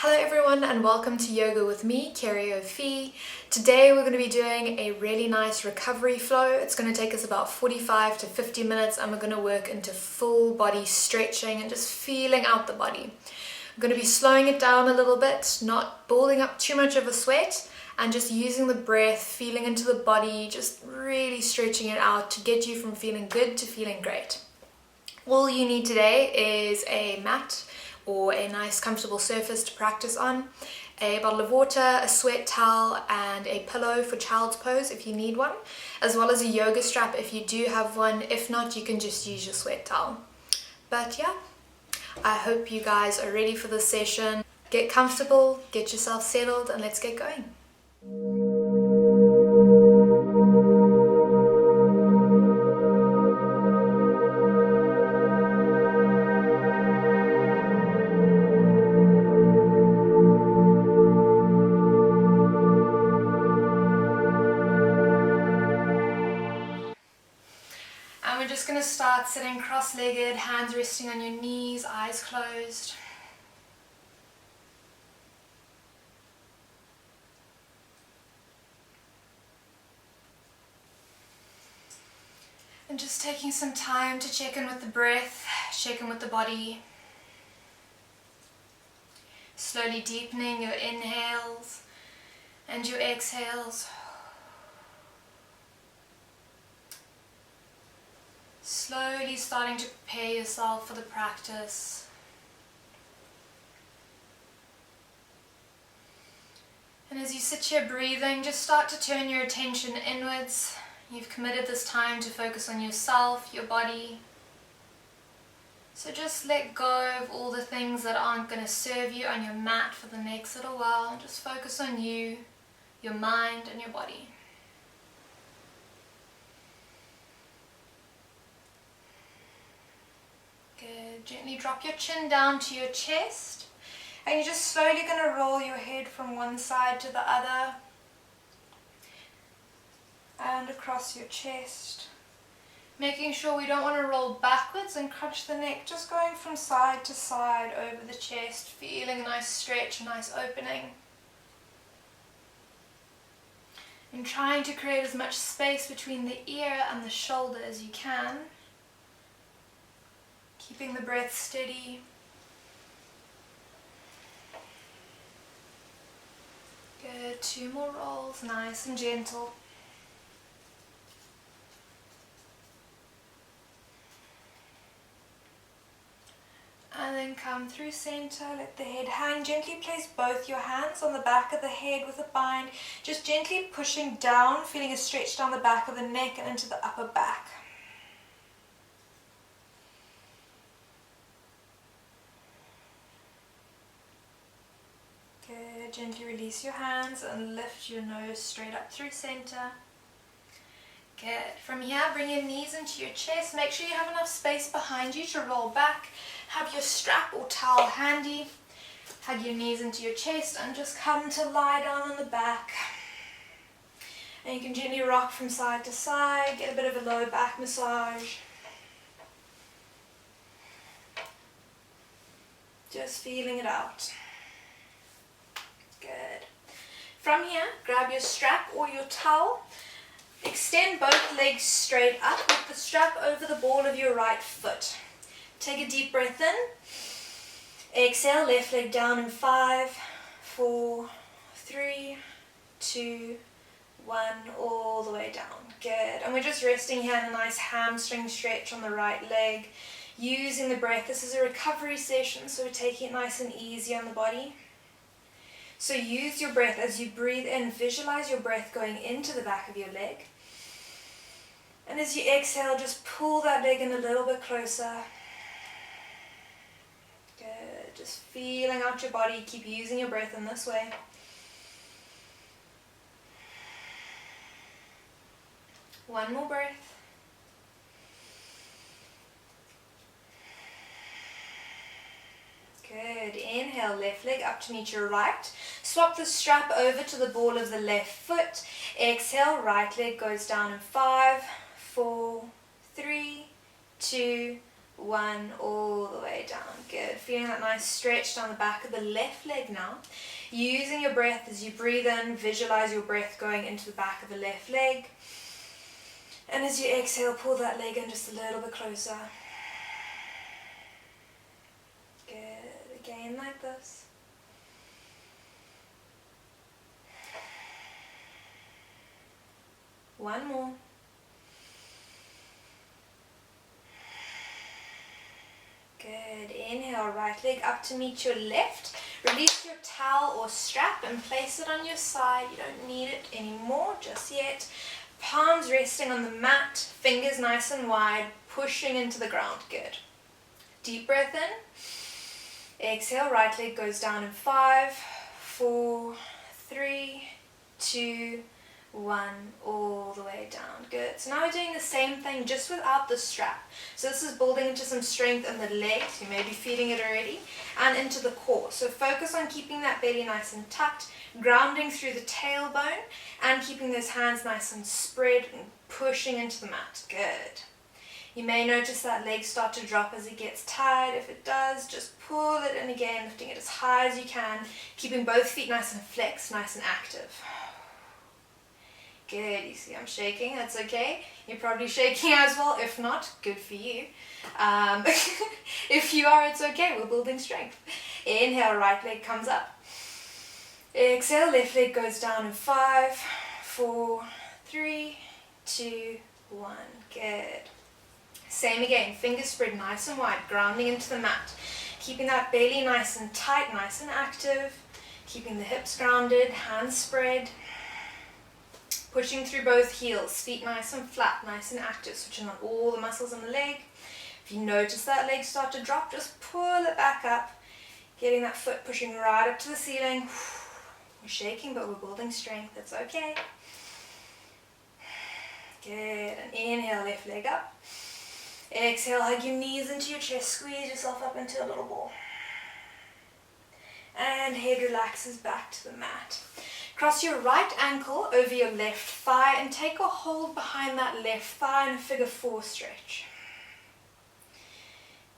Hello everyone and welcome to Yoga with me, Kerry O'Fee. Today we're going to be doing a really nice recovery flow. It's going to take us about 45 to 50 minutes and we're going to work into full body stretching and just feeling out the body. I'm going to be slowing it down a little bit, not building up too much of a sweat, and just using the breath, feeling into the body, just really stretching it out to get you from feeling good to feeling great. All you need today is a mat or a nice comfortable surface to practice on, a bottle of water, a sweat towel and a pillow for child's pose if you need one, as well as a yoga strap if you do have one. If not, you can just use your sweat towel. But yeah, I hope you guys are ready for this session. Get comfortable, get yourself settled, and let's get going. And we're just going to start sitting cross-legged, hands resting on your knees, eyes closed. And just taking some time to check in with the breath, check in with the body. Slowly deepening your inhales and your exhales. Slowly starting to prepare yourself for the practice. And as you sit here breathing, just start to turn your attention inwards. You've committed this time to focus on yourself, your body. So just let go of all the things that aren't going to serve you on your mat for the next little while. Just focus on you, your mind and your body. Good. Gently drop your chin down to your chest. And you're just slowly going to roll your head from one side to the other. And across your chest. Making sure we don't want to roll backwards and crunch the neck. Just going from side to side over the chest. Feeling a nice stretch, a nice opening. And trying to create as much space between the ear and the shoulder as you can. Keeping the breath steady. Good, 2 more rolls, nice and gentle. And then come through center, let the head hang. Gently place both your hands on the back of the head with a bind. Just gently pushing down, feeling a stretch down the back of the neck and into the upper back. Good. Gently release your hands and lift your nose straight up through center. Good. From here, bring your knees into your chest. Make sure you have enough space behind you to roll back. Have your strap or towel handy. Hug your knees into your chest and just come to lie down on the back. And you can gently rock from side to side. Get a bit of a low back massage. Just feeling it out. Good. From here, grab your strap or your towel. Extend both legs straight up with the strap over the ball of your right foot. Take a deep breath in. Exhale, left leg down in 5, 4, 3, 2, 1, all the way down. Good. And we're just resting here in a nice hamstring stretch on the right leg. Using the breath. This is a recovery session, so we're taking it nice and easy on the body. So use your breath as you breathe in. Visualize your breath going into the back of your leg. And as you exhale, just pull that leg in a little bit closer. Good. Just feeling out your body. Keep using your breath in this way. One more breath. Good. Inhale, left leg up to meet your right. Swap the strap over to the ball of the left foot. Exhale, right leg goes down in 5, 4, 3, 2, 1, all the way down. Good. Feeling that nice stretch down the back of the left leg now. Using your breath as you breathe in, visualize your breath going into the back of the left leg. And as you exhale, pull that leg in just a little bit closer. Good. Again, like this. One more. Good. Inhale, right leg up to meet your left. Release your towel or strap and place it on your side. You don't need it anymore just yet. Palms resting on the mat, fingers nice and wide, pushing into the ground. Good. Deep breath in. Exhale, right leg goes down in 5, 4, 3, 2, 1, all the way down. Good. So now we're doing the same thing just without the strap. So this is building into some strength in the legs, you may be feeling it already, and into the core. So focus on keeping that belly nice and tucked, grounding through the tailbone, and keeping those hands nice and spread and pushing into the mat. Good. You may notice that leg start to drop as it gets tired. If it does, just pull it in again, lifting it as high as you can, keeping both feet nice and flexed, nice and active. Good. You see I'm shaking. That's okay. You're probably shaking as well. If not, good for you. If you are, it's okay. We're building strength. Inhale, right leg comes up. Exhale, left leg goes down in 5, 4, 3, 2, 1. Good. Same again. Fingers spread nice and wide, grounding into the mat. Keeping that belly nice and tight, nice and active. Keeping the hips grounded, hands spread. Pushing through both heels, feet nice and flat, nice and active, switching on all the muscles in the leg. If you notice that leg start to drop, just pull it back up, getting that foot pushing right up to the ceiling. We're shaking, but we're building strength. It's okay. Good. And inhale, left leg up. Exhale, hug your knees into your chest, squeeze yourself up into a little ball. And head relaxes back to the mat. Cross your right ankle over your left thigh and take a hold behind that left thigh in a figure 4 stretch.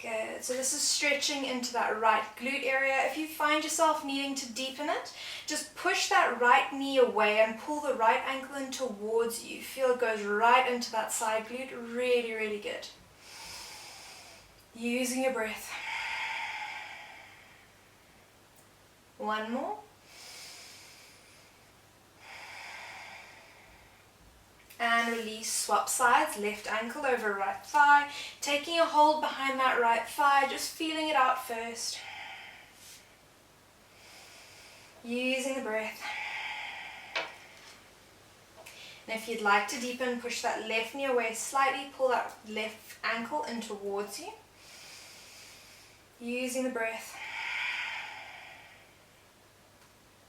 Good. So this is stretching into that right glute area. If you find yourself needing to deepen it, just push that right knee away and pull the right ankle in towards you. Feel it goes right into that side glute. Really, really good. Using your breath. One more. And release, swap sides, left ankle over right thigh, taking a hold behind that right thigh, just feeling it out first. Using the breath. And if you'd like to deepen, push that left knee away slightly, pull that left ankle in towards you. Using the breath.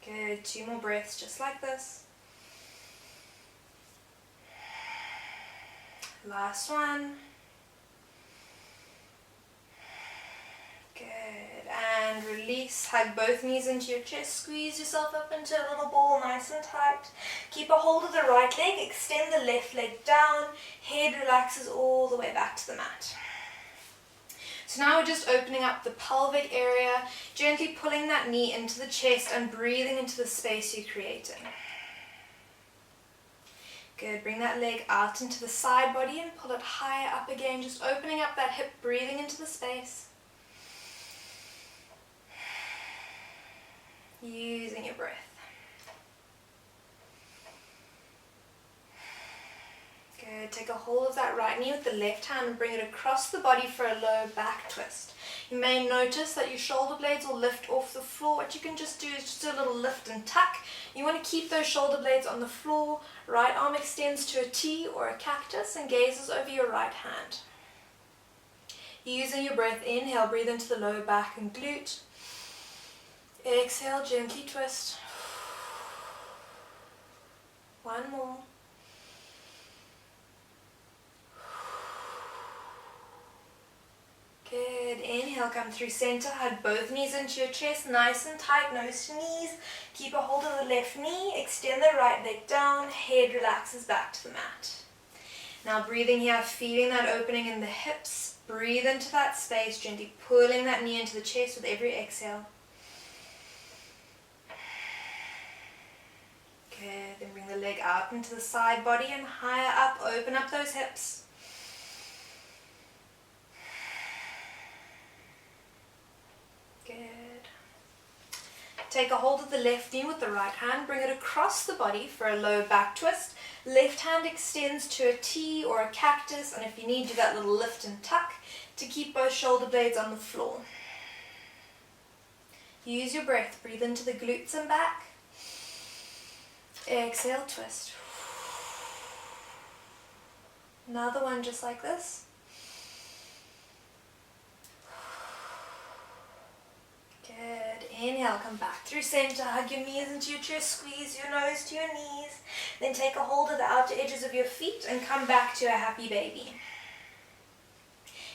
Good, 2 more breaths just like this. Last one. Good. And release. Hug both knees into your chest. Squeeze yourself up into a little ball, nice and tight. Keep a hold of the right leg. Extend the left leg down. Head relaxes all the way back to the mat. So now we're just opening up the pelvic area, gently pulling that knee into the chest and breathing into the space you're creating. Good. Bring that leg out into the side body and pull it higher up again, just opening up that hip, breathing into the space. Using your breath. Good. Take a hold of that right knee with the left hand and bring it across the body for a low back twist. You may notice that your shoulder blades will lift off the floor. What you can just do is just do a little lift and tuck. You want to keep those shoulder blades on the floor. Right arm extends to a T or a cactus and gazes over your right hand. Using your breath, inhale, breathe into the lower back and glute. Exhale, gently twist. One more. Good. Inhale, come through center. Hug both knees into your chest, nice and tight, nose to knees. Keep a hold of the left knee. Extend the right leg down. Head relaxes back to the mat. Now breathing here, feeling that opening in the hips Breathe into that space, gently pulling that knee into the chest with every exhale. Good, then bring the leg out into the side body and higher up, open up those hips. Good. Take a hold of the left knee with the right hand, bring it across the body for a low back twist. Left hand extends to a T or a cactus, and if you need, do that little lift and tuck to keep both shoulder blades on the floor. Use your breath, breathe into the glutes and back. Exhale, twist. Another one just like this. Good. Inhale, come back through center, hug your knees into your chest, squeeze your nose to your knees. Then take a hold of the outer edges of your feet and come back to a happy baby.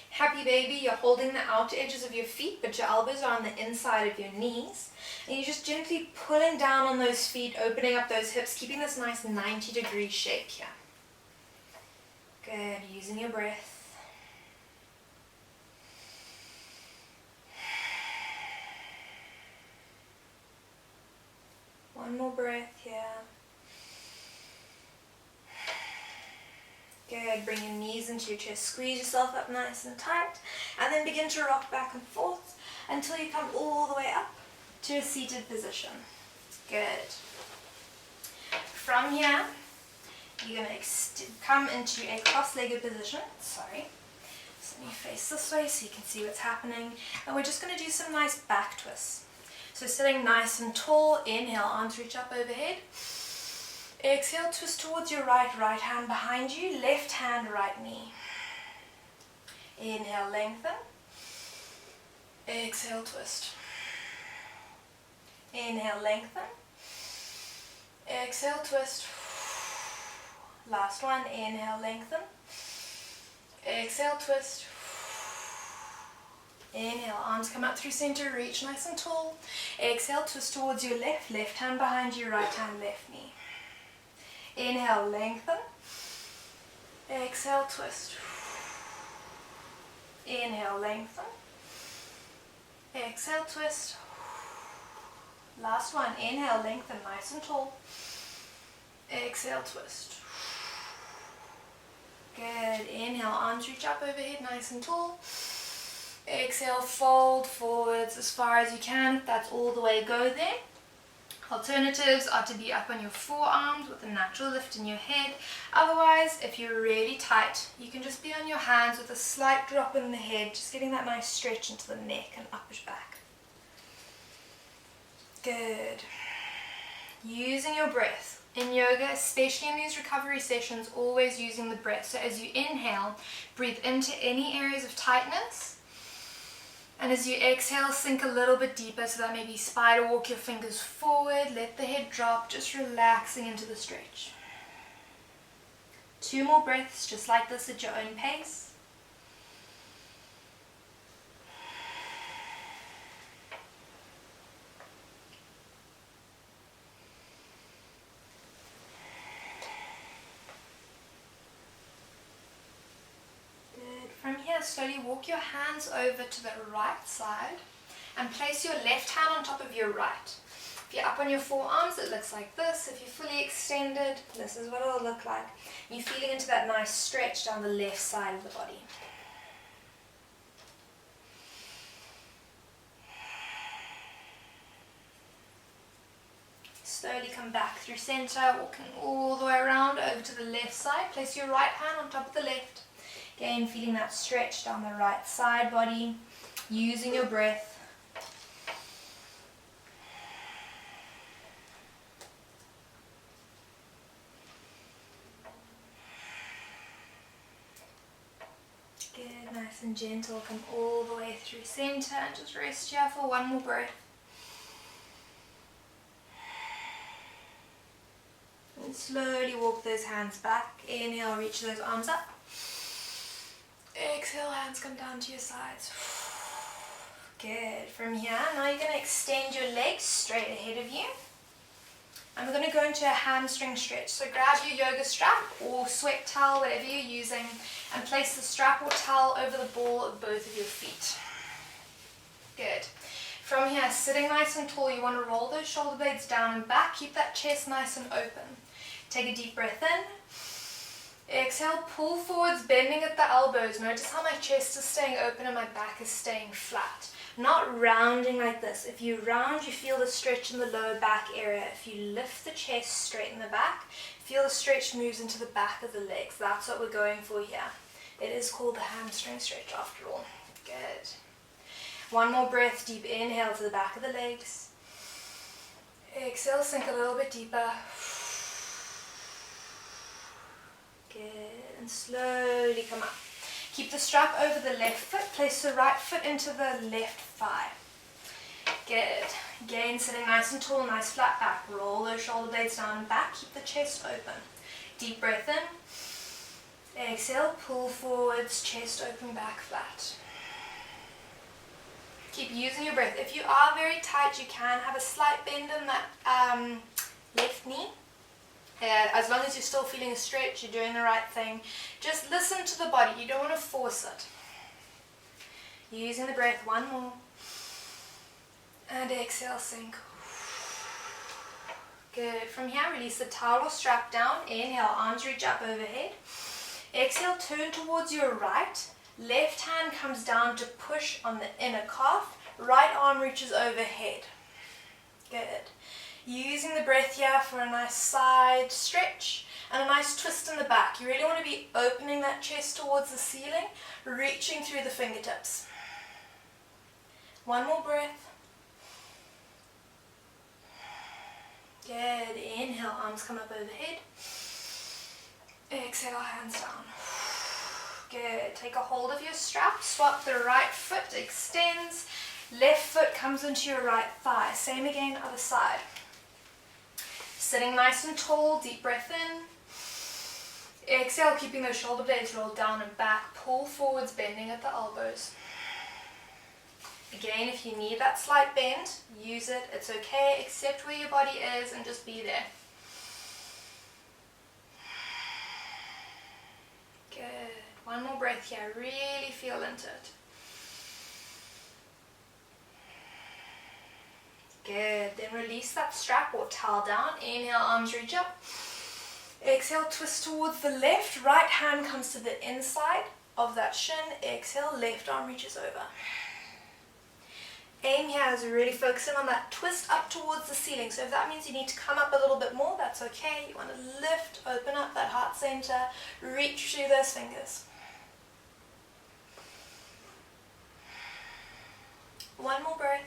Happy baby, you're holding the outer edges of your feet, but your elbows are on the inside of your knees. And you're just gently pulling down on those feet, opening up those hips, keeping this nice 90-degree shape here. Good, using your breath. One more breath here. Good, bring your knees into your chest, squeeze yourself up nice and tight, and then begin to rock back and forth until you come all the way up to a seated position. Good. From here, you're going to come into a cross-legged position. Sorry. So let me face this way so you can see what's happening. And we're just going to do some nice back twists. So sitting nice and tall, inhale, arms reach up overhead. Exhale, twist towards your right hand behind you, left hand, right knee. Inhale, lengthen. Exhale, twist. Inhale, lengthen. Exhale, twist. Last one, inhale, lengthen. Exhale, twist. Inhale, arms come up through center, reach nice and tall. Exhale, twist towards your left hand behind you, right hand, left knee. Inhale, lengthen. Exhale, twist. Inhale, lengthen. Exhale, twist. Last one, inhale, lengthen, nice and tall. Exhale, twist. Good, inhale, arms reach up overhead, nice and tall. Exhale, fold forwards as far as you can. If that's all the way, go there. Alternatives are to be up on your forearms with a natural lift in your head. Otherwise, if you're really tight, you can just be on your hands with a slight drop in the head, just getting that nice stretch into the neck and upward back. Good. Using your breath. In yoga, especially in these recovery sessions, always using the breath. So as you inhale, breathe into any areas of tightness. And as you exhale, sink a little bit deeper, so that maybe spider walk your fingers forward, let the head drop, just relaxing into the stretch. 2 more breaths, just like this at your own pace. From here, slowly walk your hands over to the right side and place your left hand on top of your right. If you're up on your forearms, it looks like this. If you're fully extended, this is what it'll look like. You're feeling into that nice stretch down the left side of the body. Slowly come back through center, walking all the way around over to the left side. Place your right hand on top of the left. Again, feeling that stretch down the right side body, using your breath. Good, nice and gentle, come all the way through center and just rest here for 1 more breath. And slowly walk those hands back. Inhale, reach those arms up. Exhale, hands come down to your sides. Good. From here, now you're going to extend your legs straight ahead of you. I'm going to go into a hamstring stretch. So grab your yoga strap or sweat towel, whatever you're using, and place the strap or towel over the ball of both of your feet. Good. From here, sitting nice and tall, you want to roll those shoulder blades down and back. Keep that chest nice and open. Take a deep breath in. Exhale, pull forwards, bending at the elbows. Notice how my chest is staying open and my back is staying flat. Not rounding like this. If you round, you feel the stretch in the lower back area. If you lift the chest, straighten the back, feel the stretch moves into the back of the legs. That's what we're going for here. It is called the hamstring stretch after all. Good. One more breath, deep inhale to the back of the legs. Exhale, sink a little bit deeper. Good. And slowly come up. Keep the strap over the left foot. Place the right foot into the left thigh. Good. Again, sitting nice and tall, nice flat back. Roll those shoulder blades down and back. Keep the chest open. Deep breath in. Exhale, pull forwards, chest open, back flat. Keep using your breath. If you are very tight, you can have a slight bend in that left knee. As long as you're still feeling a stretch, you're doing the right thing. Just listen to the body. You don't want to force it. You're using the breath. One more. And exhale, sink. Good. From here, release the towel or strap down. Inhale, arms reach up overhead. Exhale, turn towards your right. Left hand comes down to push on the inner calf. Right arm reaches overhead. Good. Using the breath here for a nice side stretch and a nice twist in the back. You really want to be opening that chest towards the ceiling, reaching through the fingertips. One more breath. Good. Inhale, arms come up overhead. Exhale, hands down. Good. Take a hold of your strap. Swap the right foot, extends. Left foot comes into your right thigh. Same again, other side. Sitting nice and tall, deep breath in. Exhale, keeping those shoulder blades rolled down and back. Pull forwards, bending at the elbows. Again, if you need that slight bend, use it. It's okay. Accept where your body is and just be there. Good. One more breath here. Really feel into it. Good. Then release that strap or towel down. Inhale, arms reach up. Exhale, twist towards the left. Right hand comes to the inside of that shin. Exhale, left arm reaches over. Aim here is really focusing on that twist up towards the ceiling. So if that means you need to come up a little bit more, that's okay. You want to lift, open up that heart center, reach through those fingers. One more breath.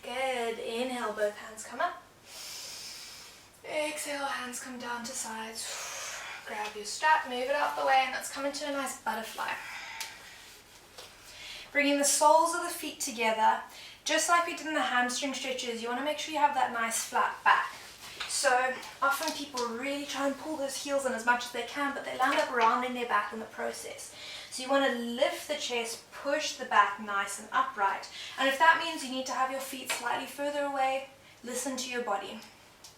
Good. Inhale, both hands come up. Exhale, hands come down to sides. Grab your strap, move it out the way, and let's come into a nice butterfly. Bringing the soles of the feet together, just like we did in the hamstring stretches, you want to make sure you have that nice flat back. So often people really try and pull those heels in as much as they can, but they land up rounding their back in the process. So you want to lift the chest, push the back nice and upright. And if that means you need to have your feet slightly further away, listen to your body.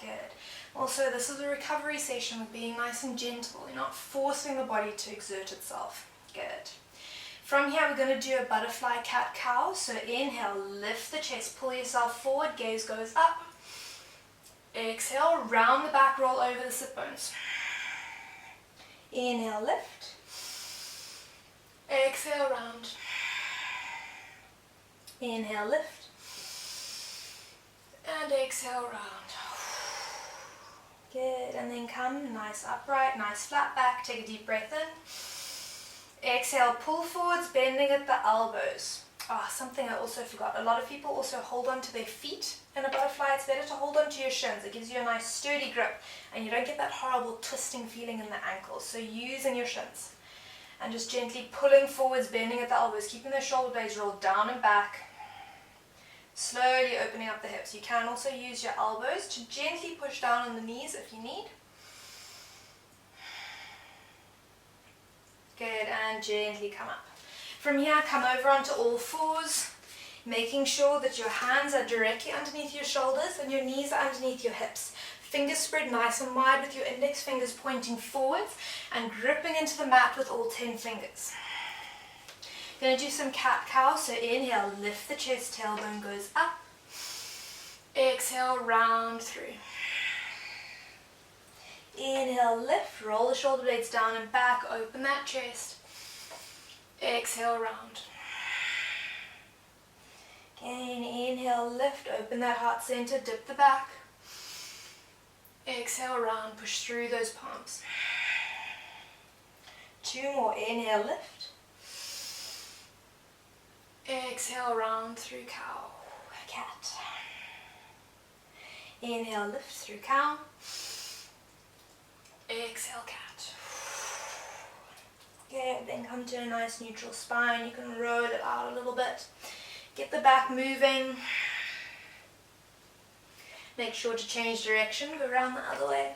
Good. Also, this is a recovery session with being nice and gentle. You're not forcing the body to exert itself. Good. From here, we're going to do a butterfly cat-cow. So inhale, lift the chest, pull yourself forward, gaze goes up. Exhale, round the back, roll over the sit bones. Inhale, lift. Exhale, round. Inhale, lift. And exhale, round. Good. And then come nice upright, nice flat back. Take a deep breath in. Exhale, pull forwards, bending at the elbows. Something I also forgot. A lot of people also hold on to their feet in a butterfly. It's better to hold on to your shins. It gives you a nice sturdy grip and you don't get that horrible twisting feeling in the ankles. So using your shins. And just gently pulling forwards, bending at the elbows, keeping those shoulder blades rolled down and back. Slowly opening up the hips. You can also use your elbows to gently push down on the knees if you need. Good, and gently come up. From here, come over onto all fours. Making sure that your hands are directly underneath your shoulders and your knees are underneath your hips. Fingers spread nice and wide with your index fingers pointing forwards and gripping into the mat with all 10 fingers. Going to do some cat-cow, so inhale, lift the chest, tailbone goes up. Exhale, round through. Inhale, lift, roll the shoulder blades down and back, open that chest. Exhale, round. Again, inhale, lift, open that heart center, dip the back. Exhale, round, push through those palms. 2 more, inhale, lift. Exhale, round through cow, cat. Inhale, lift through cow. Exhale, cat. Okay, then come to a nice neutral spine. You can roll it out a little bit. Get the back moving. Make sure to change direction, go around the other way.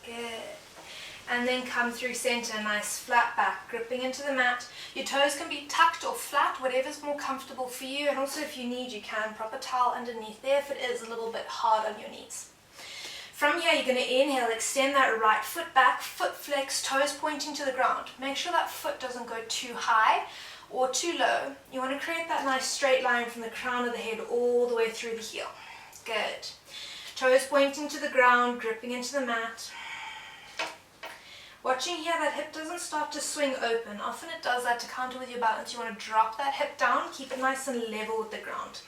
Good. And then come through center, nice flat back, gripping into the mat. Your toes can be tucked or flat, whatever's more comfortable for you. And also if you need, you can prop a towel underneath there if it is a little bit hard on your knees. From here, you're going to inhale, extend that right foot back, foot flex, toes pointing to the ground. Make sure that foot doesn't go too high or too low. You want to create that nice straight line from the crown of the head all the way through the heel. Good. Toes pointing to the ground, gripping into the mat. Watching here, that hip doesn't start to swing open. Often it does that to counter with your balance. You want to drop that hip down, keep it nice and level with the ground.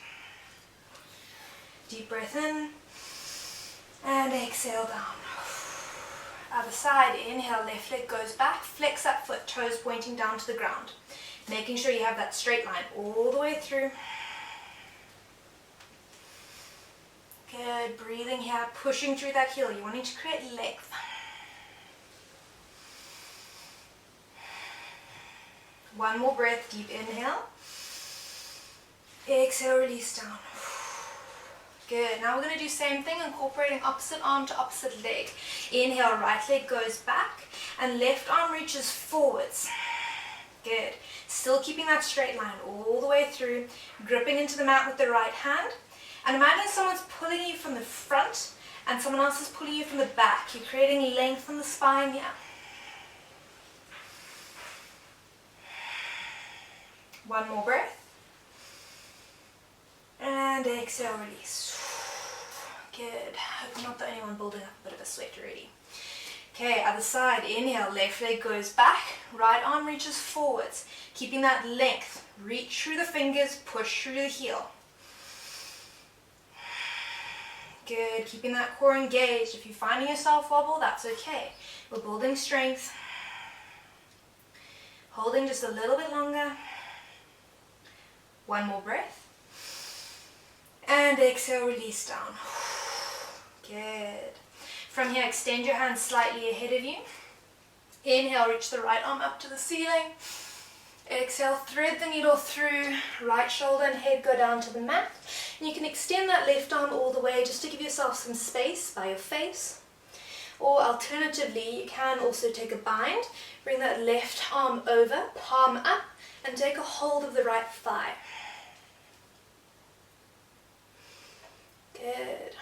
Deep breath in. And exhale down. Other side, inhale, left leg goes back, flex that foot, toes pointing down to the ground. Making sure you have that straight line all the way through. Good, breathing here, pushing through that heel. You're wanting to create length. One more breath, deep inhale. Exhale, release down. Good, now we're going to do the same thing, incorporating opposite arm to opposite leg. Inhale, right leg goes back and left arm reaches forwards. Good, still keeping that straight line all the way through, gripping into the mat with the right hand. And imagine someone's pulling you from the front and someone else is pulling you from the back. You're creating length from the spine here. One more breath. And exhale, release. Good. Hope I'm not the only one building up a bit of a sweat already. Okay, other side. Inhale, left leg goes back, right arm reaches forwards. Keeping that length. Reach through the fingers, push through the heel. Good, keeping that core engaged. If you're finding yourself wobble, that's okay. We're building strength. Holding just a little bit longer. One more breath. And exhale, release down. Good. From here, extend your hands slightly ahead of you. Inhale, reach the right arm up to the ceiling. Exhale, thread the needle through, right shoulder and head go down to the mat. And you can extend that left arm all the way just to give yourself some space by your face. Or alternatively, you can also take a bind, bring that left arm over, palm up, and take a hold of the right thigh. Good.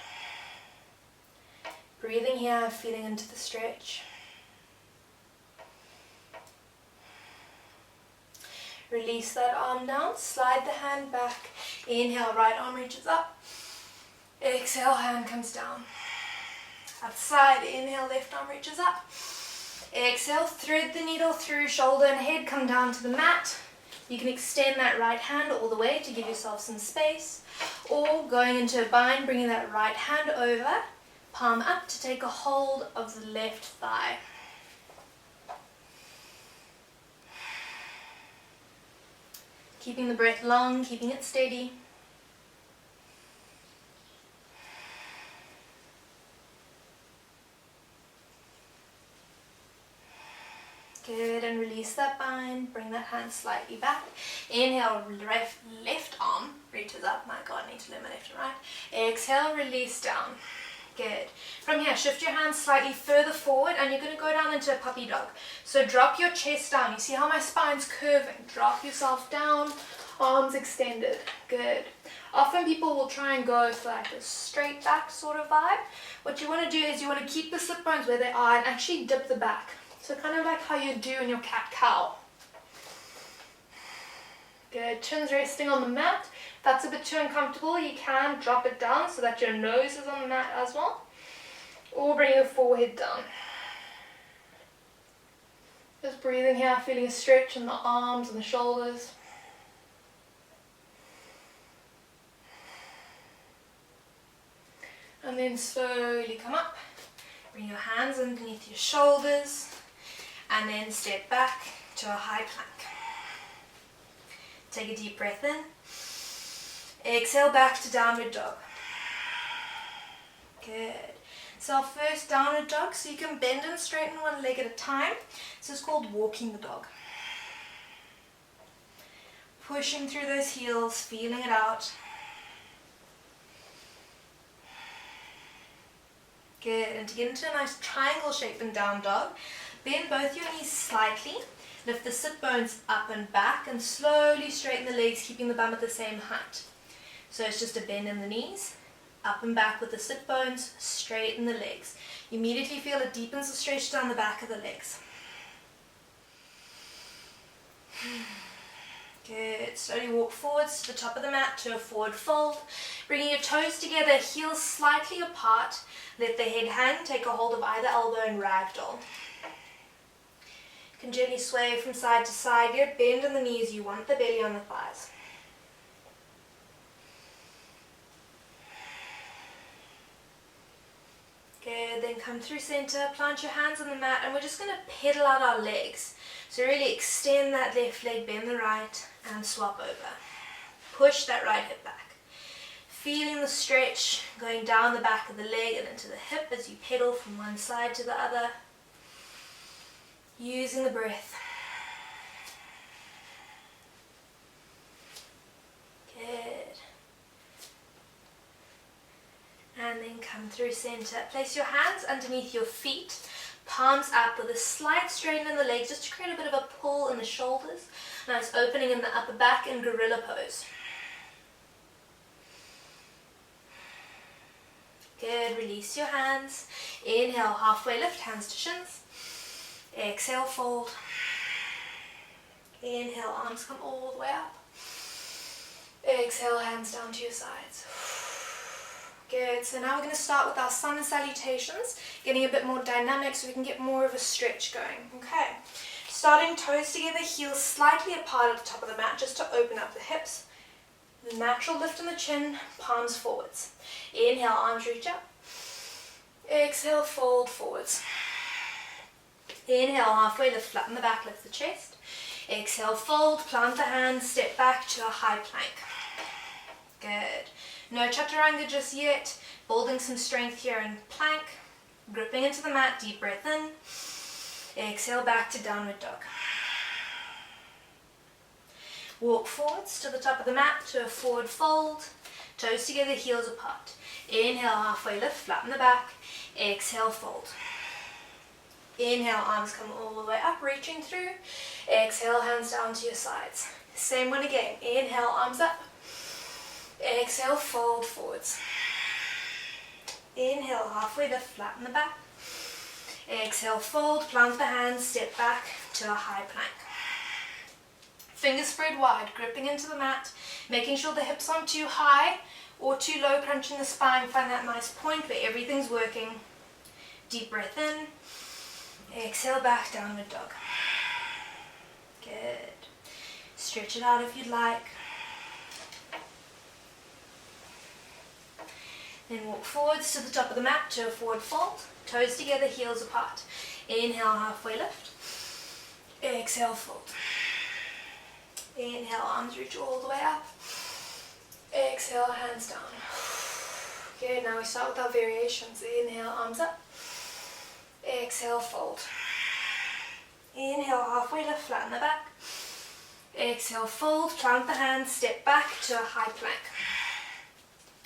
Breathing here, feeling into the stretch. Release that arm down, slide the hand back. Inhale, right arm reaches up. Exhale, hand comes down. Outside, inhale, left arm reaches up. Exhale, thread the needle through, shoulder and head come down to the mat. You can extend that right hand all the way to give yourself some space. Or going into a bind, bringing that right hand over, palm up to take a hold of the left thigh. Keeping the breath long, keeping it steady. Good, and release that bind, bring that hand slightly back. Inhale, left arm reaches up. My God, I need to learn my left and right. Exhale, release down. Good. From here, shift your hands slightly further forward and you're going to go down into a puppy dog. So drop your chest down. You see how my spine's curving? Drop yourself down, arms extended. Good. Often people will try and go for like a straight back sort of vibe. What you want to do is you want to keep the sit bones where they are and actually dip the back. So kind of like how you do in your cat-cow. Good. Chin's resting on the mat. If that's a bit too uncomfortable, you can drop it down so that your nose is on the mat as well. Or bring your forehead down. Just breathing here, feeling a stretch in the arms and the shoulders. And then slowly come up. Bring your hands underneath your shoulders. And then step back to a high plank. Take a deep breath in. Exhale back to downward dog. Good. So our first downward dog, so you can bend and straighten one leg at a time. This is called walking the dog. Pushing through those heels, feeling it out. Good. And to get into a nice triangle shape in down dog, bend both your knees slightly. Lift the sit bones up and back and slowly straighten the legs, keeping the bum at the same height. So it's just a bend in the knees, up and back with the sit bones, straighten the legs. You immediately feel it deepens the stretch down the back of the legs. Good. Slowly walk forwards to the top of the mat to a forward fold. Bringing your toes together, heels slightly apart. Let the head hang, take a hold of either elbow and ragdoll. You can gently sway from side to side here, bend in the knees, you want the belly on the thighs. Good, then come through center, plant your hands on the mat, and we're just going to pedal out our legs. So really extend that left leg, bend the right, and swap over. Push that right hip back. Feeling the stretch going down the back of the leg and into the hip as you pedal from one side to the other. Using the breath. Good. And then come through center. Place your hands underneath your feet, palms up with a slight strain in the legs just to create a bit of a pull in the shoulders. Nice opening in the upper back in gorilla pose. Good, release your hands. Inhale, halfway lift, hands to shins. Exhale, fold. Inhale, arms come all the way up. Exhale, hands down to your sides. Good, so now we're going to start with our sun salutations, getting a bit more dynamic so we can get more of a stretch going. Okay, starting toes together, heels slightly apart at the top of the mat just to open up the hips. The natural lift in the chin, palms forwards. Inhale, arms reach up. Exhale, fold forwards. Inhale, halfway lift, flatten the back, lift the chest. Exhale, fold, plant the hands, step back to a high plank. Good. No chaturanga just yet. Building some strength here in plank. Gripping into the mat, deep breath in. Exhale, back to downward dog. Walk forwards to the top of the mat to a forward fold. Toes together, heels apart. Inhale, halfway lift, flatten the back. Exhale, fold. Inhale, arms come all the way up, reaching through. Exhale, hands down to your sides. Same one again. Inhale, arms up. Exhale, fold forwards. Inhale, halfway lift, flatten the back. Exhale, fold, plant the hands, step back to a high plank. Fingers spread wide, gripping into the mat, making sure the hips aren't too high or too low, crunching the spine. Find that nice point where everything's working. Deep breath in. Exhale, back, downward dog. Good. Stretch it out if you'd like. Then walk forwards to the top of the mat to a forward fold. Toes together, heels apart. Inhale, halfway lift. Exhale, fold. Inhale, arms reach all the way up. Exhale, hands down. Good, now we start with our variations. Inhale, arms up. Exhale, fold. Inhale, halfway lift, flatten the back. Exhale, fold, plant the hands, step back to a high plank.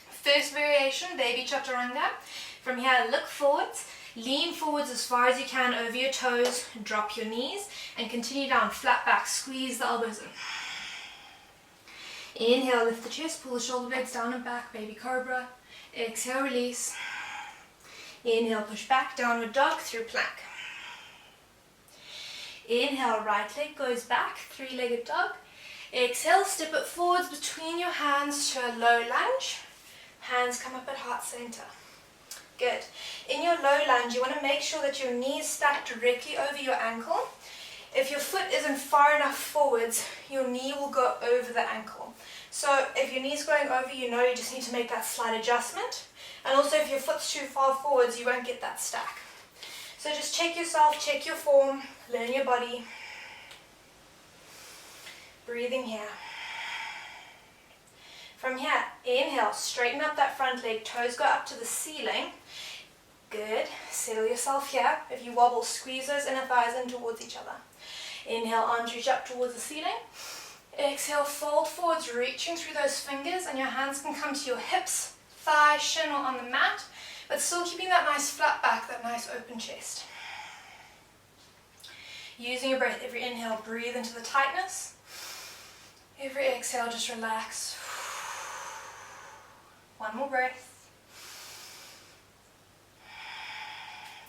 First variation, baby chaturanga. From here, look forwards, lean forwards as far as you can over your toes, drop your knees, and continue down, flat back, squeeze the elbows in. Inhale, lift the chest, pull the shoulder blades down and back, baby cobra. Exhale, release. Inhale, push back, downward dog through plank. Inhale, right leg goes back, three-legged dog. Exhale, step it forwards between your hands to a low lunge. Hands come up at heart center. Good. In your low lunge, you want to make sure that your knee is stacked directly over your ankle. If your foot isn't far enough forwards, your knee will go over the ankle. So if your knee's going over, you know you just need to make that slight adjustment. And also if your foot's too far forwards, you won't get that stack. So just check yourself, check your form, learn your body. Breathing here. From here, inhale, straighten up that front leg, toes go up to the ceiling. Good. Settle yourself here. If you wobble, squeeze those inner thighs in towards each other. Inhale, arms reach up towards the ceiling. Exhale, fold forwards, reaching through those fingers, and your hands can come to your hips, thighs, shin, or on the mat, but still keeping that nice flat back, that nice open chest. Using your breath, every inhale, breathe into the tightness. Every exhale, just relax. One more breath.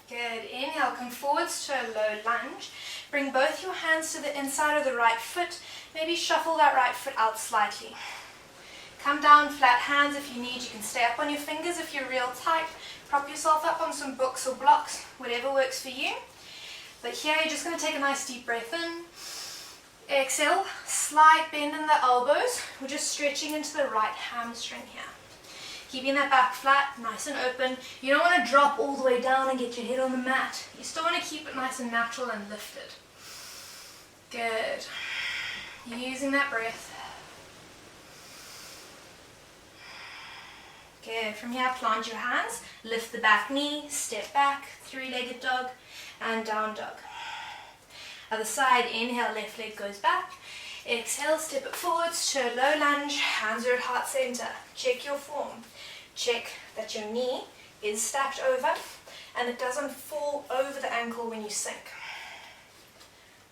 Good. Inhale, come forwards to a low lunge. Bring both your hands to the inside of the right foot. Maybe shuffle that right foot out slightly. Come down, flat hands if you need. You can stay up on your fingers if you're real tight. Prop yourself up on some books or blocks, whatever works for you. But here you're just going to take a nice deep breath in. Exhale, slight bend in the elbows. We're just stretching into the right hamstring here. Keeping that back flat, nice and open. You don't want to drop all the way down and get your head on the mat. You still want to keep it nice and natural and lifted. Good. Using that breath. Good. From here, plant your hands. Lift the back knee, step back, three-legged dog, and down dog. Other side, inhale, left leg goes back. Exhale, step it forwards to a low lunge, hands are at heart center. Check your form. Check that your knee is stacked over and it doesn't fall over the ankle when you sink.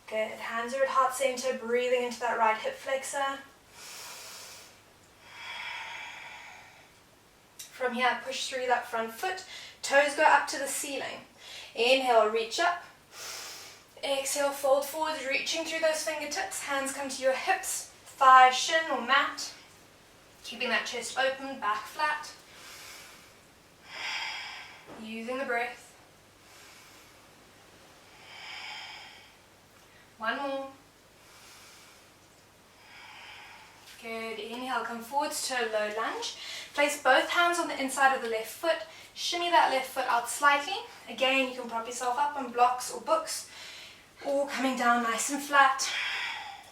Good. Hands are at heart center, breathing into that right hip flexor. From here, push through that front foot. Toes go up to the ceiling. Inhale, reach up. Exhale, fold forward, reaching through those fingertips. Hands come to your hips, thigh, shin or mat. Keeping that chest open, back flat. Using the breath. One more. Good. Inhale, come forwards to a low lunge. Place both hands on the inside of the left foot. Shimmy that left foot out slightly. Again, you can prop yourself up on blocks or books, or coming down nice and flat.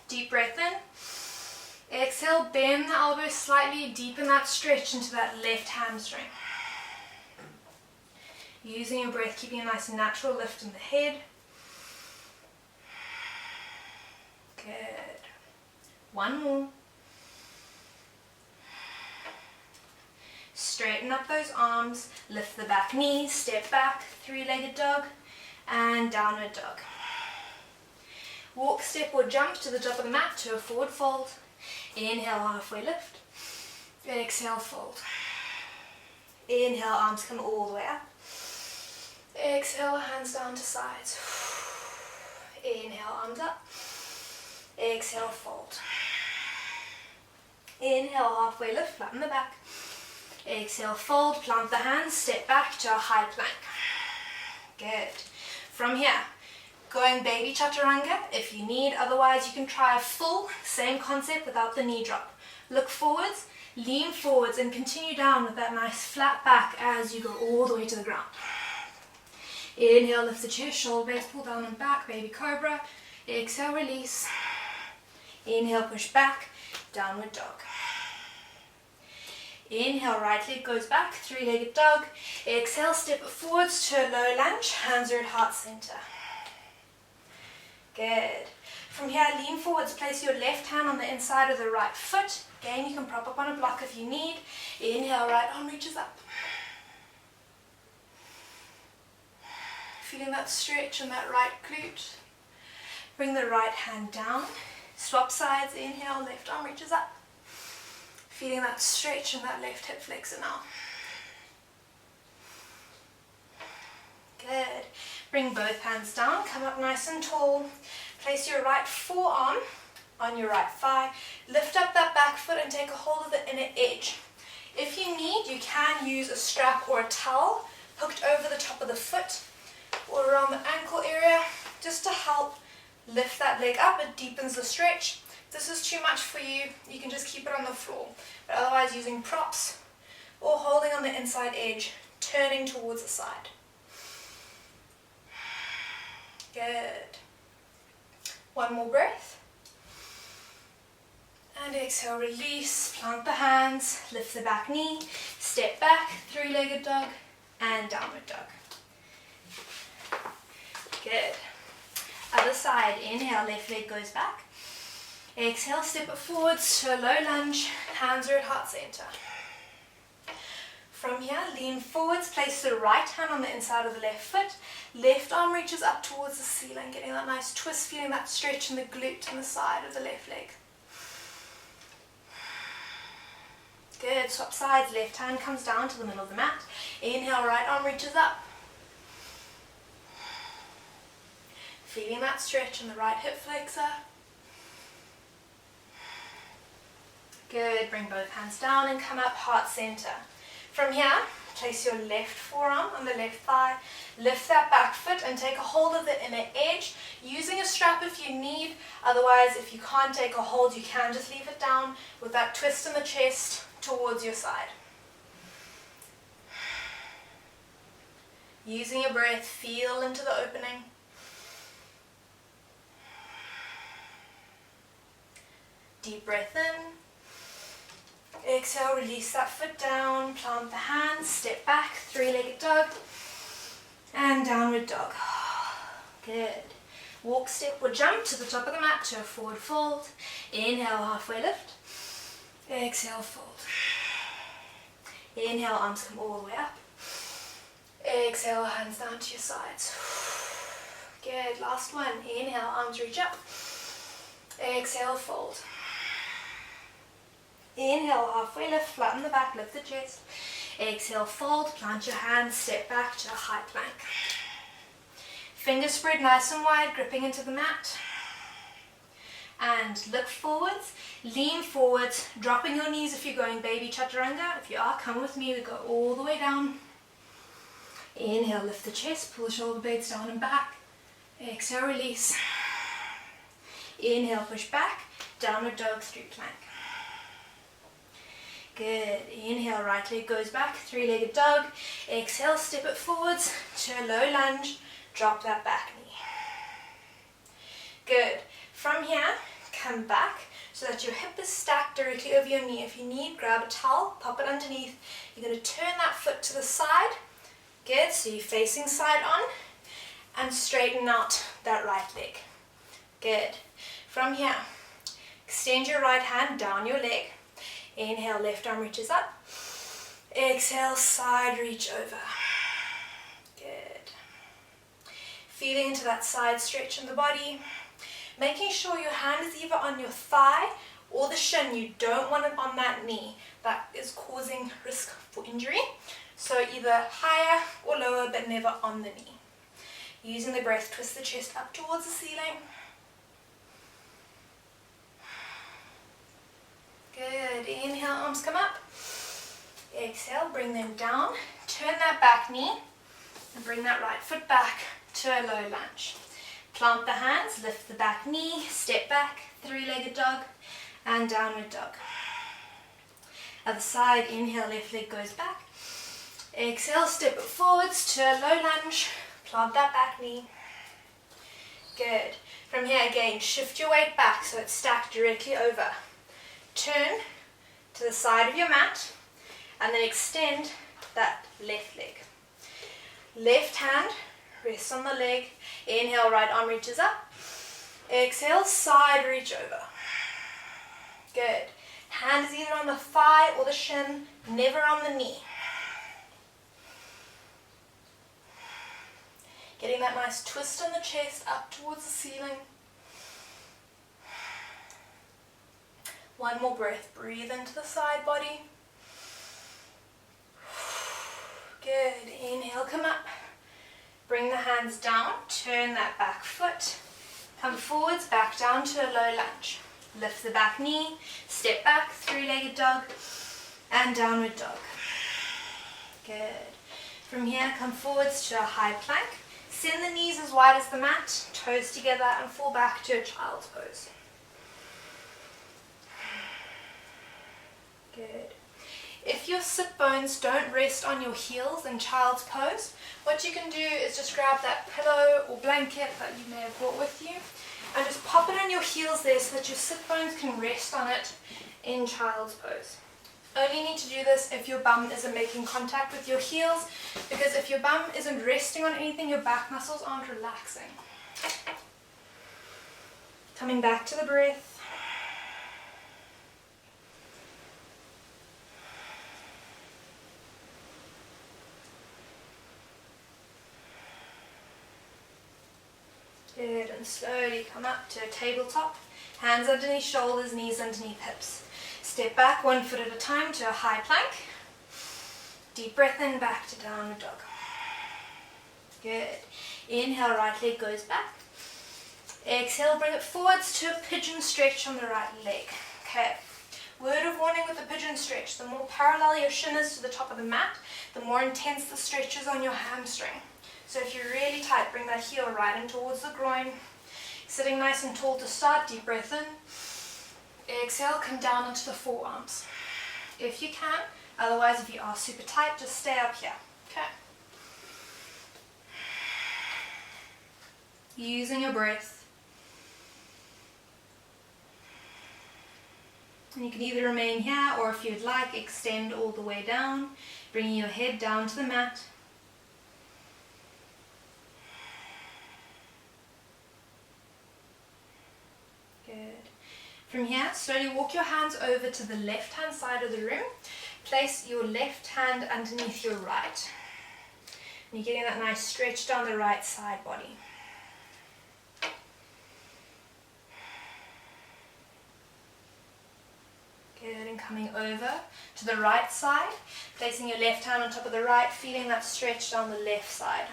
Deep breath in. Exhale, bend the elbows slightly, deepen that stretch into that left hamstring. Using your breath, keeping a nice and natural lift in the head. Good. One more. Straighten up those arms, lift the back knee, step back, three-legged dog, and downward dog. Walk, step or jump to the top of the mat to a forward fold. Inhale, halfway lift. Exhale, fold. Inhale, arms come all the way up. Exhale, hands down to sides. Inhale, arms up. Exhale, fold. Inhale, halfway lift, flatten the back. Exhale, fold, plant the hands, step back to a high plank. Good. From here, going baby chaturanga if you need, otherwise you can try a full, same concept without the knee drop. Look forwards, lean forwards and continue down with that nice flat back as you go all the way to the ground. Inhale, lift the chest, shoulder blades pull down and back, baby cobra. Exhale, release. Inhale, push back, downward dog. Inhale, right leg goes back, three-legged dog. Exhale, step it forwards to a low lunge, hands are at heart center. Good. From here, lean forwards, place your left hand on the inside of the right foot. Again, you can prop up on a block if you need. Inhale, right arm reaches up. Feeling that stretch in that right glute. Bring the right hand down. Swap sides, inhale, left arm reaches up. Feeling that stretch in that left hip flexor now. Good. Bring both hands down, come up nice and tall. Place your right forearm on your right thigh. Lift up that back foot and take a hold of the inner edge. If you need, you can use a strap or a towel hooked over the top of the foot or around the ankle area just to help lift that leg up. It deepens the stretch. If this is too much for you, you can just keep it on the floor. But otherwise, using props or holding on the inside edge, turning towards the side. Good. One more breath. And exhale, release, plant the hands, lift the back knee, step back, three-legged dog, and downward dog. Good. Other side, inhale, left leg goes back. Exhale, step it forwards to a low lunge, hands are at heart center. From here, lean forwards, place the right hand on the inside of the left foot. Left arm reaches up towards the ceiling, getting that nice twist, feeling that stretch in the glute on the side of the left leg. Good, swap sides, left hand comes down to the middle of the mat. Inhale, right arm reaches up. Feeling that stretch in the right hip flexor. Good, bring both hands down and come up heart center. From here, place your left forearm on the left thigh, lift that back foot and take a hold of the inner edge, using a strap if you need. Otherwise, if you can't take a hold, you can just leave it down with that twist in the chest towards your side. Using your breath, feel into the opening. Deep breath in. Exhale, release that foot down, plant the hands, step back, three-legged dog, and downward dog. Good. Walk, step, or jump to the top of the mat to a forward fold. Inhale, halfway lift. Exhale, fold. Inhale, arms come all the way up. Exhale, hands down to your sides. Good. Last one. Inhale, arms reach up. Exhale, fold. Inhale, halfway lift, flatten the back, lift the chest. Exhale, fold, plant your hands, step back to a high plank. Fingers spread nice and wide, gripping into the mat. And look forwards, lean forwards, dropping your knees if you're going baby chaturanga. If you are, come with me, we go all the way down. Inhale, lift the chest, pull the shoulder blades down and back. Exhale, release. Inhale, push back, downward dog, through plank. Good. Inhale, right leg goes back, three-legged dog. Exhale, step it forwards to a low lunge. Drop that back knee. Good. From here, come back so that your hip is stacked directly over your knee. If you need, grab a towel, pop it underneath. You're going to turn that foot to the side. Good. So you're facing side on and straighten out that right leg. Good. From here, extend your right hand down your leg. Inhale, left arm reaches up. Exhale, side reach over. Good. Feeling into that side stretch in the body. Making sure your hand is either on your thigh or the shin. You don't want it on that knee. That is causing risk for injury. So either higher or lower, but never on the knee. Using the breath, twist the chest up towards the ceiling. Good. Inhale, arms come up. Exhale, bring them down. Turn that back knee and bring that right foot back to a low lunge. Plant the hands, lift the back knee, step back, three-legged dog, and downward dog. Other side, inhale, left leg goes back. Exhale, step it forwards to a low lunge. Plant that back knee. Good. From here again, shift your weight back so it's stacked directly over. Turn to the side of your mat and then extend that left leg. Left hand rests on the leg. Inhale, right arm reaches up. Exhale, side reach over. Good. Hand is either on the thigh or the shin, never on the knee. Getting nice twist in the chest up towards the ceiling. One more breath. Breathe into the side body. Good. Inhale, come up. Bring the hands down. Turn that back foot. Come forwards, back down to a low lunge. Lift the back knee. Step back, three-legged dog, and downward dog. Good. From here, come forwards to a high plank. Send the knees as wide as the mat. Toes together and fall back to a child's pose. Good. If your sit bones don't rest on your heels in child's pose, what you can do is just grab that pillow or blanket that you may have brought with you and just pop it on your heels there so that your sit bones can rest on it in child's pose. Only need to do this if your bum isn't making contact with your heels, because if your bum isn't resting on anything, your back muscles aren't relaxing. Coming back to the breath. Good, and slowly come up to a tabletop. Hands underneath shoulders, knees underneath hips. Step back 1 foot at a time to a high plank. Deep breath in, back to downward dog. Good. Inhale, right leg goes back. Exhale, bring it forwards to a pigeon stretch on the right leg. Okay. Word of warning with the pigeon stretch, the more parallel your shin is to the top of the mat, the more intense the stretch is on your hamstring. So if you're really tight, bring that heel right in towards the groin. Sitting nice and tall to start, deep breath in. Exhale, come down into the forearms. If you can, otherwise if you are super tight, just stay up here. Okay. Using your breath. And you can either remain here, or if you'd like, extend all the way down, bringing your head down to the mat. Good. From here, slowly walk your hands over to the left-hand side of the room. Place your left hand underneath your right. And you're getting that nice stretch down the right side body. Good, and coming over to the right side, placing your left hand on top of the right, feeling that stretch down the left side.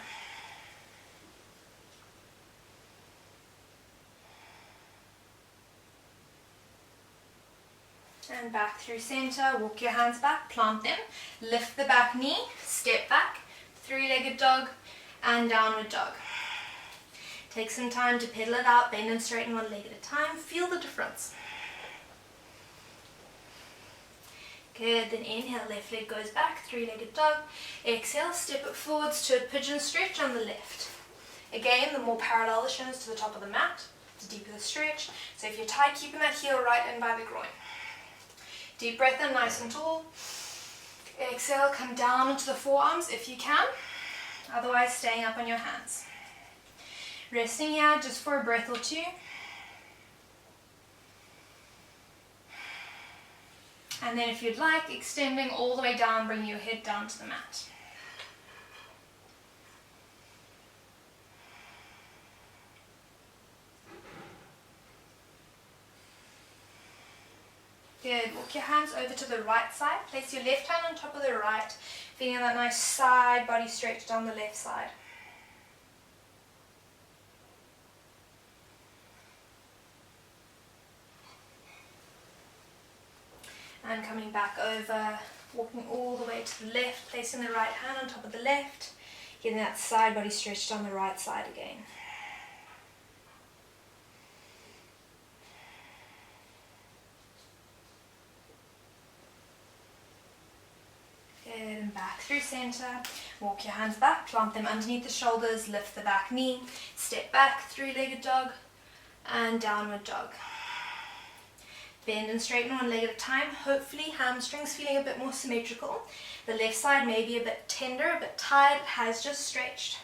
And back through center, walk your hands back, plant them, lift the back knee, step back, three-legged dog, and downward dog. Take some time to pedal it out, bend and straighten one leg at a time, feel the difference. Good, then inhale, left leg goes back, three-legged dog. Exhale, step it forwards to a pigeon stretch on the left. Again, the more parallel the shin is to the top of the mat, the deeper the stretch. So if you're tight, keeping that heel right in by the groin. Deep breath in, nice and tall. Exhale, come down into the forearms if you can. Otherwise, staying up on your hands. Resting here just for a breath or two. And then if you'd like, extending all the way down, bring your head down to the mat. Good. Walk your hands over to the right side. Place your left hand on top of the right, feeling that nice side body stretch down the left side. And coming back over, walking all the way to the left, placing the right hand on top of the left, getting that side body stretched on the right side again. And back through center, walk your hands back, plant them underneath the shoulders, lift the back knee, step back, three-legged dog, and downward dog. Bend and straighten one leg at a time. Hopefully hamstrings feeling a bit more symmetrical. The left side may be a bit tender, a bit tired, it has just stretched.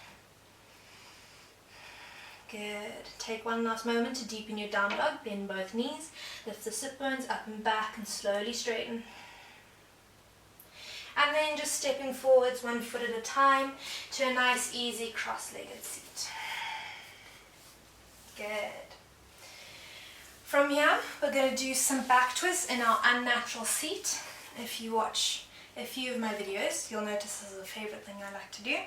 Good. Take one last moment to deepen your down dog, bend both knees, lift the sit bones up and back and slowly straighten. And then just stepping forwards 1 foot at a time to a nice easy cross-legged seat. Good. From here, we're going to do some back twists in our unnatural seat. If you watch a few of my videos, you'll notice this is a favorite thing I like to do.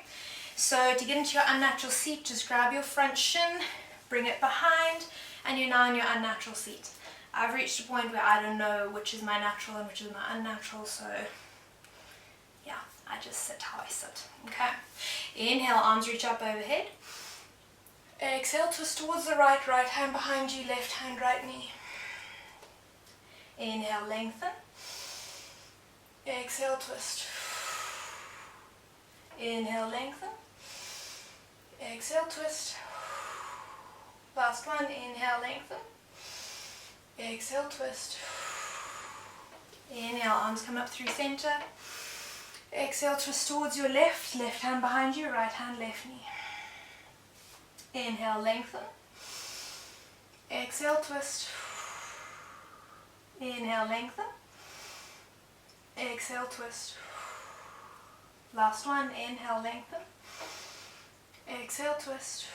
So to get into your unnatural seat, just grab your front shin, bring it behind, and you're now in your unnatural seat. I've reached a point where I don't know which is my natural and which is my unnatural, so yeah, I just sit how I sit. Okay. Inhale, arms reach up overhead. Exhale, twist towards the right, right hand behind you, left hand, right knee. Inhale, lengthen. Exhale, twist. Inhale, lengthen. Exhale, twist. Last one, inhale, lengthen. Exhale, twist. Inhale, arms come up through center. Exhale, twist towards your left, left hand behind you, right hand, left knee. Inhale, lengthen. Exhale, twist. Inhale, lengthen. Exhale, twist. Last one, inhale, lengthen. Exhale, twist.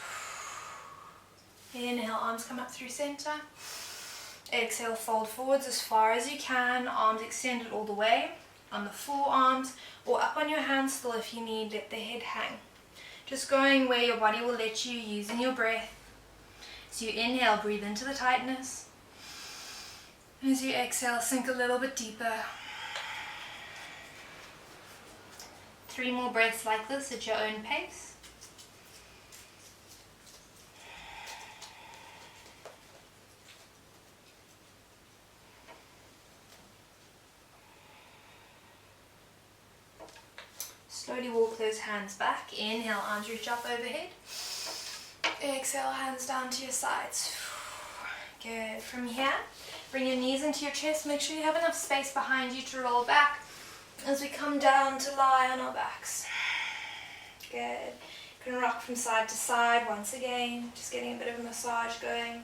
Inhale, arms come up through center. Exhale, fold forwards as far as you can, arms extended all the way on the forearms or up on your hands still if you need, let the head hang. Just going where your body will let you, using your breath. So you inhale, breathe into the tightness. As you exhale, sink a little bit deeper. 3 more breaths like this at your own pace. Slowly walk those hands back. Inhale, arms reach up overhead. Exhale, hands down to your sides. Good. From here, bring your knees into your chest. Make sure you have enough space behind you to roll back as we come down to lie on our backs. Good. You can rock from side to side once again. Just getting a bit of a massage going.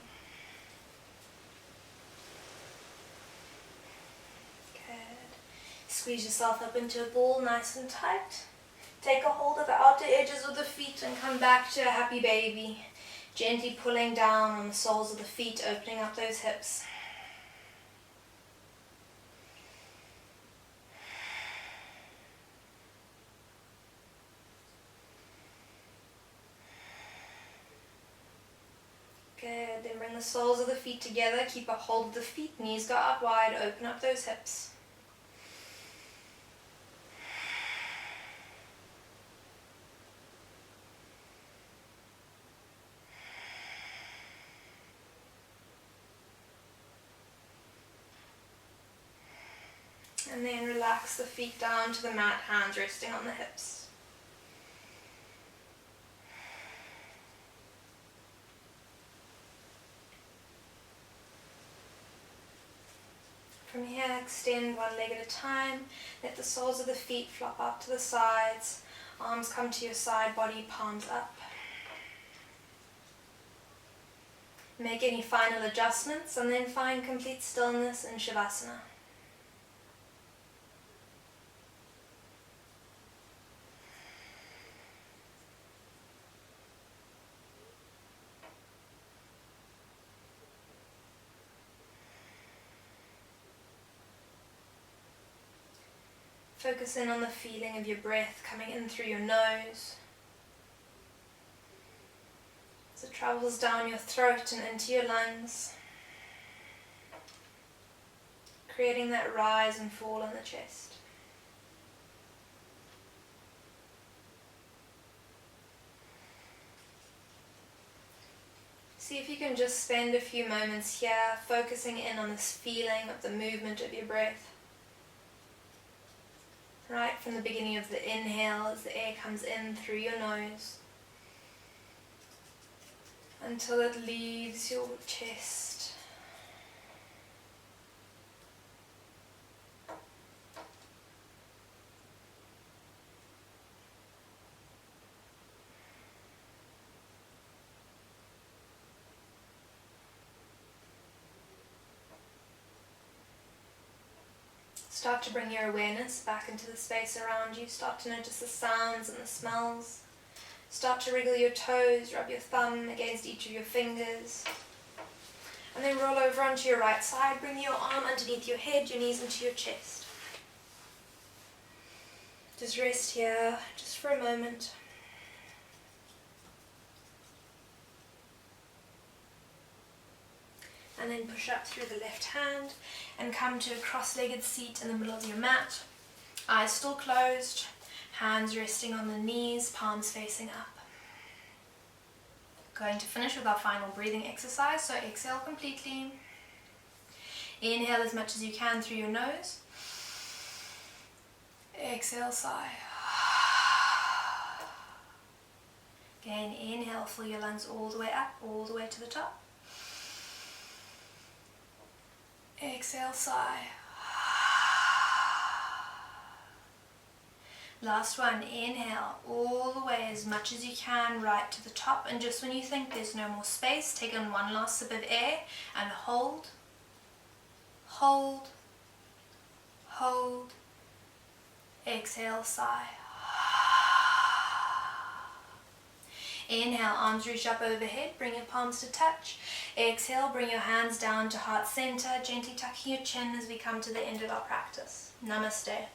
Good. Squeeze yourself up into a ball nice and tight. Take a hold of the outer edges of the feet and come back to a happy baby. Gently pulling down on the soles of the feet, opening up those hips. Good. Then bring the soles of the feet together. Keep a hold of the feet. Knees go up wide. Open up those hips. And then relax the feet down to the mat, hands resting on the hips. From here, extend one leg at a time. Let the soles of the feet flop out to the sides. Arms come to your side, body palms up. Make any final adjustments and then find complete stillness in Savasana. Focus in on the feeling of your breath coming in through your nose as it travels down your throat and into your lungs, creating that rise and fall in the chest. See if you can just spend a few moments here focusing in on this feeling of the movement of your breath. Right from the beginning of the inhale as the air comes in through your nose until it leaves your chest. Start to bring your awareness back into the space around you. Start to notice the sounds and the smells. Start to wriggle your toes, rub your thumb against each of your fingers. And then roll over onto your right side, bring your arm underneath your head, your knees into your chest. Just rest here, just for a moment. And then push up through the left hand and come to a cross-legged seat in the middle of your mat. Eyes still closed, hands resting on the knees, palms facing up. Going to finish with our final breathing exercise, so exhale completely. Inhale as much as you can through your nose. Exhale, sigh. Again, inhale, fill your lungs all the way up, all the way to the top. Exhale, sigh. Last one, inhale all the way as much as you can right to the top, and just when you think there's no more space, take in one last sip of air and hold, hold, hold. Exhale, sigh. Inhale, arms reach up overhead, bring your palms to touch. Exhale, bring your hands down to heart center, gently tucking your chin as we come to the end of our practice. Namaste.